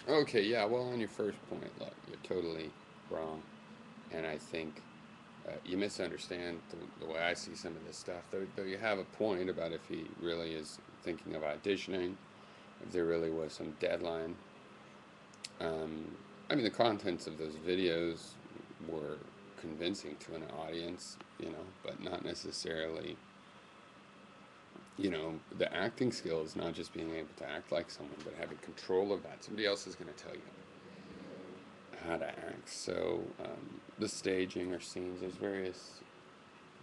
Okay, yeah, well, on your first point, look, you're totally wrong. And I think you misunderstand the way I see some of this stuff. Though you have a point about if he really is thinking of auditioning, if there really was some deadline. Um, I mean, the contents of those videos were convincing to an audience, but not necessarily, the acting skills, not just being able to act like someone, but having control of that. Somebody else is going to tell you how to act. So the staging or scenes, there's various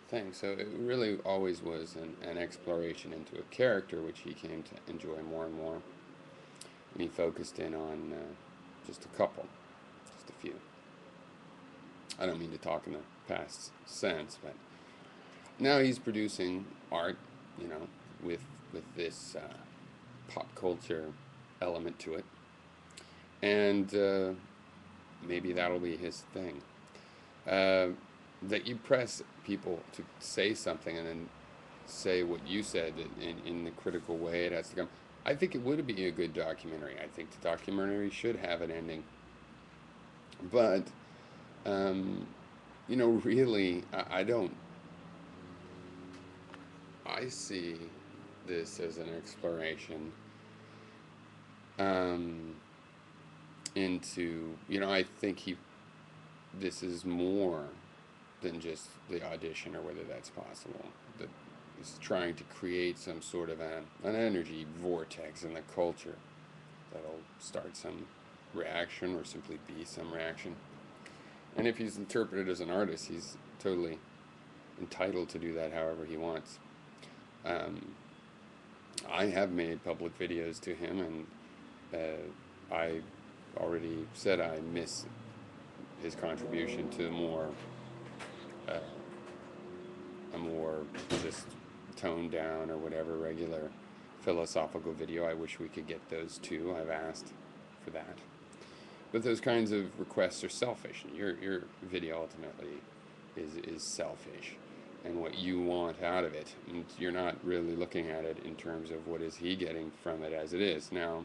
things. So it really always was an exploration into a character, which he came to enjoy more and more. And he focused in on just a couple, just a few. I don't mean to talk in the past sense, but now he's producing art, you know, with this pop culture element to it, and maybe that'll be his thing. Uh, that you press people to say something and then say what you said in the critical way it has to come. I think it would be a good documentary. I think the documentary should have an ending, but um, really, I don't. I see this as an exploration um, into. I think this is more than just the audition or whether that's possible. That he's trying to create some sort of an energy vortex in the culture that'll start some reaction or simply be some reaction. And if he's interpreted as an artist, he's totally entitled to do that however he wants. Um, I have made public videos to him, and I already said I miss his contribution to uh, a more just toned down or whatever regular philosophical video. I wish we could get those too. I've asked for that. But those kinds of requests are selfish. Your video ultimately is selfish, and what you want out of it. And you're not really looking at it in terms of what is he getting from it as it is. Now,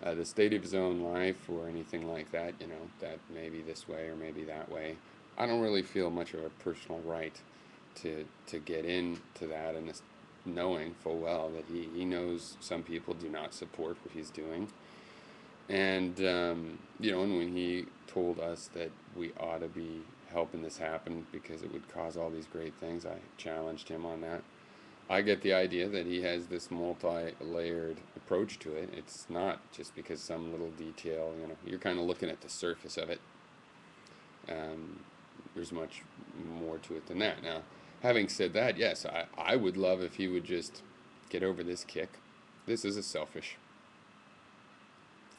the state of his own life or anything like that, that may be this way or maybe that way. I don't really feel much of a personal right to get into that, and knowing full well that he knows some people do not support what he's doing. And, and when he told us that we ought to be helping this happen because it would cause all these great things, I challenged him on that. I get the idea that he has this multi-layered approach to it. It's not just because some little detail, you're kind of looking at the surface of it. Um, there's much more to it than that. Now, having said that, yes, I would love if he would just get over this kick. This is a selfish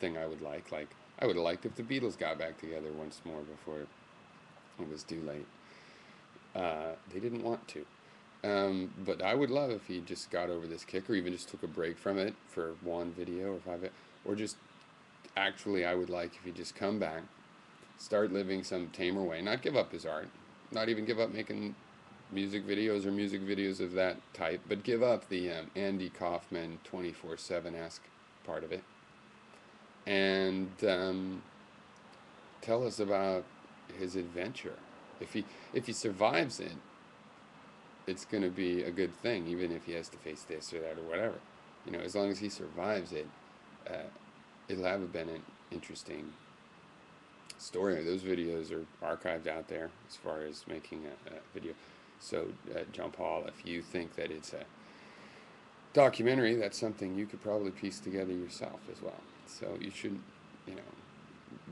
thing I would like. Like, I would have liked if the Beatles got back together once more before it was too late. They didn't want to. But I would love if he just got over this kick, or even just took a break from it for one video or five, or just actually, I would like if he just come back, start living some tamer way, not give up his art, not even give up making music videos of that type, but give up the Andy Kaufman 24/7 esque part of it, and tell us about his adventure. If he survives it, it's going to be a good thing, even if he has to face this or that or whatever. As long as he survives it, uh, it'll have been an interesting story. Those videos are archived out there as far as making a video. So, John Paul, if you think that it's a documentary, that's something you could probably piece together yourself as well. So you shouldn't, you know,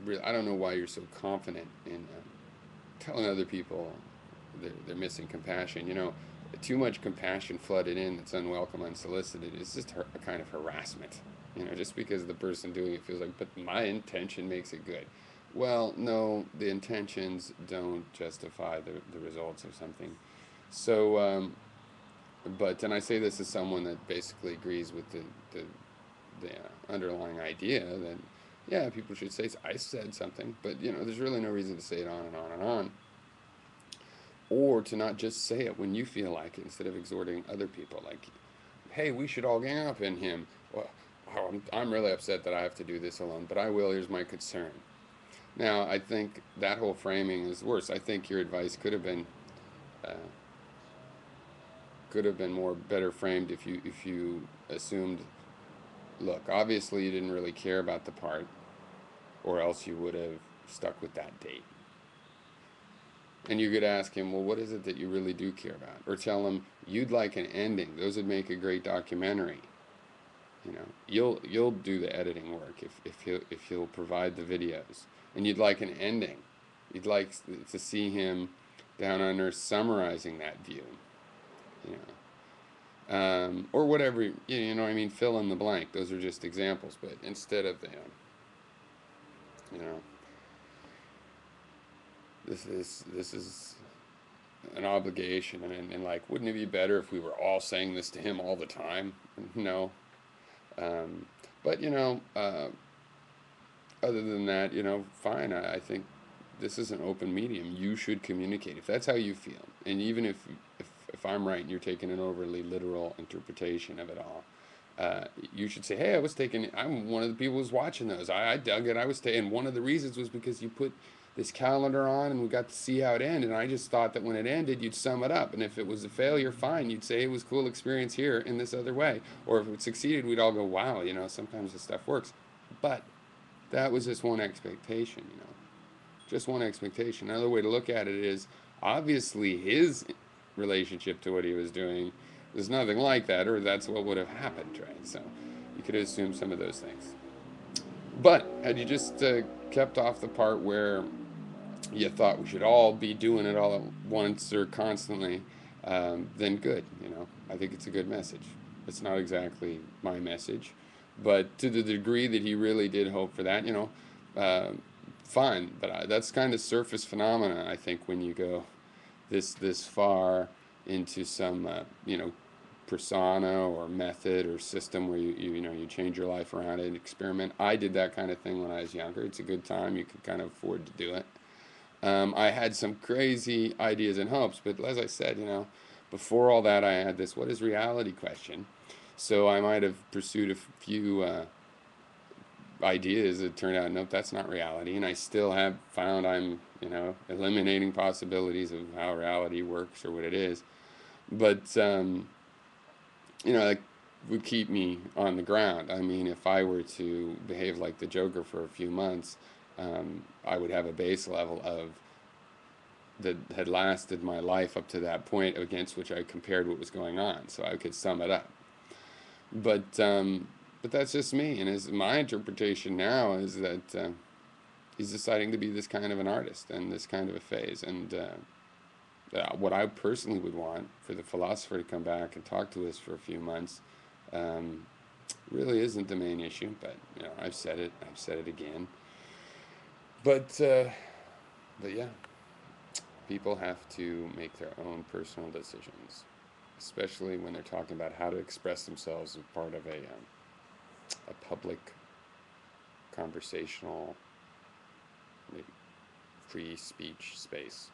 really, I don't know why you're so confident in telling other people they're missing compassion. Too much compassion flooded in that's unwelcome, unsolicited is just a kind of harassment. Just because the person doing it feels like, but my intention makes it good. Well, no, the intentions don't justify the results of something. So, and I say this as someone that basically agrees with the underlying idea that, yeah, people should say, I said something, but, there's really no reason to say it on and on and on. Or to not just say it when you feel like it instead of exhorting other people, like, hey, we should all gang up in him. Well, oh, I'm really upset that I have to do this alone, but I will. Here's my concern. Now, I think that whole framing is worse. I think your advice uh, could have been more better framed if you assumed, look, obviously you didn't really care about the part, or else you would have stuck with that date. And you could ask him, well, what is it that you really do care about? Or tell him you'd like an ending. Those would make a great documentary. You know, you'll do the editing work if he'll provide the videos, and you'd like an ending. You'd like to see him down under summarizing that view. You or whatever. You know, I mean, fill in the blank. Those are just examples. But instead of the, you know, this is an obligation, and like, wouldn't it be better if we were all saying this to him all the time? No. Um, but other than that, fine. I think this is an open medium. You should communicate if that's how you feel, and even if I'm right and you're taking an overly literal interpretation of it all, you should say, hey, I'm one of the people who's watching those. I dug it. And one of the reasons was because you put this calendar on and we got to see how it ended. And I just thought that when it ended, you'd sum it up. And if it was a failure, fine. You'd say it was a cool experience here in this other way. Or if it succeeded, we'd all go, wow, sometimes this stuff works. But that was just one expectation, just one expectation. Another way to look at it is obviously his relationship to what he was doing was nothing like that, or that's what would have happened, right? So you could assume some of those things. But had you just kept off the part where you thought we should all be doing it all at once or constantly, then good. I think it's a good message. It's not exactly my message, but to the degree that he really did hope for that, uh, fine. But that's kind of surface phenomena. I think when you go this far into some persona or method or system where you change your life around and experiment. I did that kind of thing when I was younger. It's a good time. You can kind of afford to do it. I had some crazy ideas and hopes, but as I said, before all that, I had this "what is reality?" question. So I might have pursued a few ideas that turned out, nope, that's not reality. And I still have found I'm, eliminating possibilities of how reality works or what it is. But, that would keep me on the ground. I mean, if I were to behave like the Joker for a few months, I would have a base level of that had lasted my life up to that point against which I compared what was going on, so I could sum it up. But that's just me, and my interpretation now is that he's deciding to be this kind of an artist and this kind of a phase. And what I personally would want for the philosopher to come back and talk to us for a few months really isn't the main issue. But I've said it again. But yeah, people have to make their own personal decisions, especially when they're talking about how to express themselves as part of a public conversational, maybe free speech space.